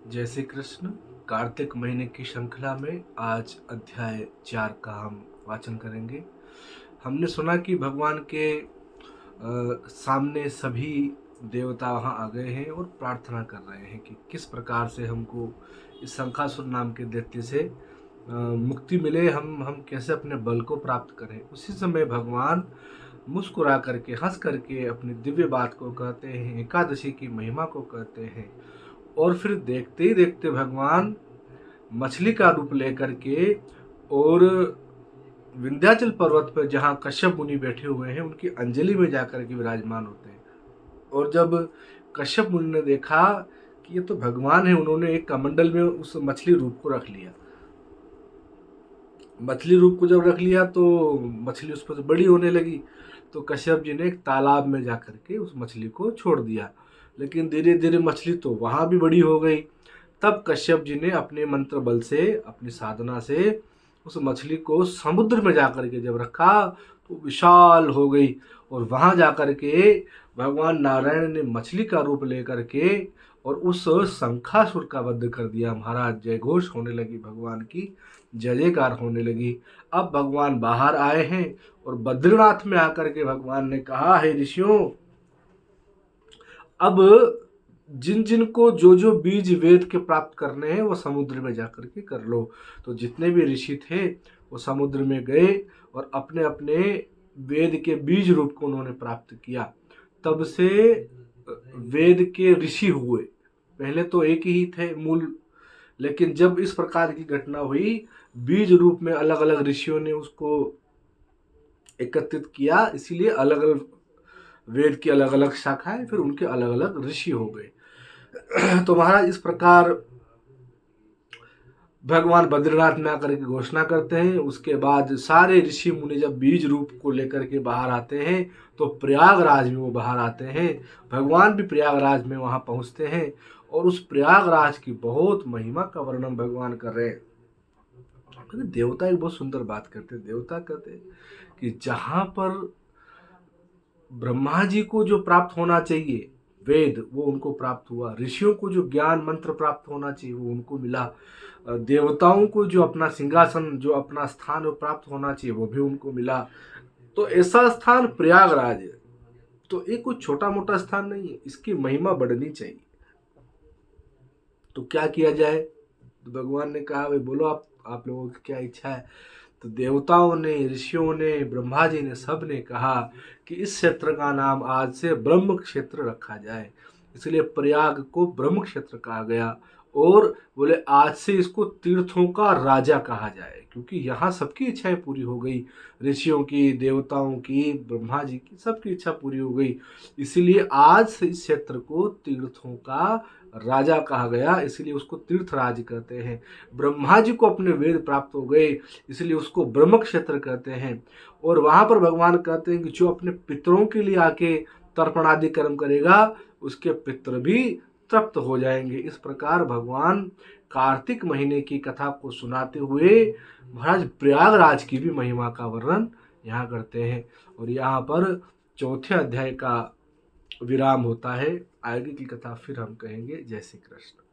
जय श्री कृष्ण। कार्तिक महीने की श्रृंखला में आज अध्याय 4 का हम वाचन करेंगे। हमने सुना कि भगवान के सामने सभी देवता वहाँ आ गए हैं और प्रार्थना कर रहे हैं कि किस प्रकार से हमको इस शंखासुर नाम के दैत्य से मुक्ति मिले, हम कैसे अपने बल को प्राप्त करें। उसी समय भगवान मुस्कुरा करके, हंस करके अपनी दिव्य बात को कहते हैं, एकादशी की महिमा को कहते हैं। और फिर देखते ही देखते भगवान मछली का रूप लेकर के और विंध्याचल पर्वत पर जहाँ कश्यप मुनि बैठे हुए हैं उनकी अंजलि में जाकर के विराजमान होते हैं। और जब कश्यप मुनि ने देखा कि ये तो भगवान है, उन्होंने एक कमंडल में उस मछली रूप को रख लिया। मछली रूप को जब रख लिया तो मछली उस पर बड़ी होने लगी। तो कश्यप जी ने एक तालाब में जाकर के उस मछली को छोड़ दिया, लेकिन धीरे धीरे मछली तो वहाँ भी बड़ी हो गई। तब कश्यप जी ने अपने मंत्र बल से, अपनी साधना से उस मछली को समुद्र में जाकर के जब रखा तो विशाल हो गई। और वहाँ जाकर के भगवान नारायण ने मछली का रूप लेकर के और उस शंखासुर का वध कर दिया। महाराज जय घोष होने लगी, भगवान की जय जयकार होने लगी। अब भगवान बाहर आए हैं और बद्रीनाथ में आकर के भगवान ने कहा, हे ऋषियों, अब जिन जिन को जो जो बीज वेद के प्राप्त करने हैं वो समुद्र में जाकर के कर लो। तो जितने भी ऋषि थे वो समुद्र में गए और अपने अपने वेद के बीज रूप को उन्होंने प्राप्त किया। तब से वेद के ऋषि हुए। पहले तो एक ही थे मूल, लेकिन जब इस प्रकार की घटना हुई, बीज रूप में अलग अलग ऋषियों ने उसको एकत्रित किया, इसीलिए अलग अलग वेद की अलग अलग शाखाएं, फिर उनके अलग अलग ऋषि हो गए। तो महाराज इस प्रकार भगवान बद्रीनाथ में आकर के घोषणा करते हैं। उसके बाद सारे ऋषि मुनि जब बीज रूप को लेकर के बाहर आते हैं तो प्रयागराज में वो बाहर आते हैं। भगवान भी प्रयागराज में वहाँ पहुँचते हैं और उस प्रयागराज की बहुत महिमा का वर्णन भगवान कर रहे हैं। देवता एक बहुत सुंदर बात करते हैं। देवता कहते हैं कि जहाँ पर ब्रह्मा जी को जो प्राप्त होना चाहिए वेद, वो उनको प्राप्त हुआ। ऋषियों को जो ज्ञान मंत्र प्राप्त होना चाहिए वो उनको मिला। देवताओं को जो अपना सिंहासन, जो अपना स्थान वो प्राप्त होना चाहिए वो भी उनको मिला। तो ऐसा स्थान प्रयागराज है। तो ये कोई छोटा मोटा स्थान नहीं है, इसकी महिमा बढ़नी चाहिए। तो क्या किया जाए? तो भगवान ने कहा, भाई बोलो, आप लोगों की क्या इच्छा है? तो देवताओं ने, ऋषियों ने, ब्रह्मा जी ने, सब ने कहा कि इस क्षेत्र का नाम आज से ब्रह्म क्षेत्र रखा जाए। इसलिए प्रयाग को ब्रह्म क्षेत्र कहा गया। और बोले आज से इसको तीर्थों का राजा कहा जाए, क्योंकि यहाँ सबकी इच्छाएं पूरी हो गई। ऋषियों की, देवताओं की, ब्रह्मा जी की, सबकी इच्छा पूरी हो गई। इसीलिए आज से इस क्षेत्र को तीर्थों का राजा कहा गया, इसलिए उसको तीर्थराज कहते हैं। ब्रह्मा जी को अपने वेद प्राप्त हो गए, इसलिए उसको ब्रह्म क्षेत्र कहते हैं। और वहाँ पर भगवान कहते हैं कि जो अपने पितरों के लिए आके तर्पण आदि कर्म करेगा उसके पितर भी तृप्त हो जाएंगे। इस प्रकार भगवान कार्तिक महीने की कथा को सुनाते हुए महाराज प्रयागराज की भी महिमा का वर्णन यहाँ करते हैं। और यहाँ पर चौथे अध्याय का विराम होता है। आगे की कथा फिर हम कहेंगे। जय श्री कृष्ण।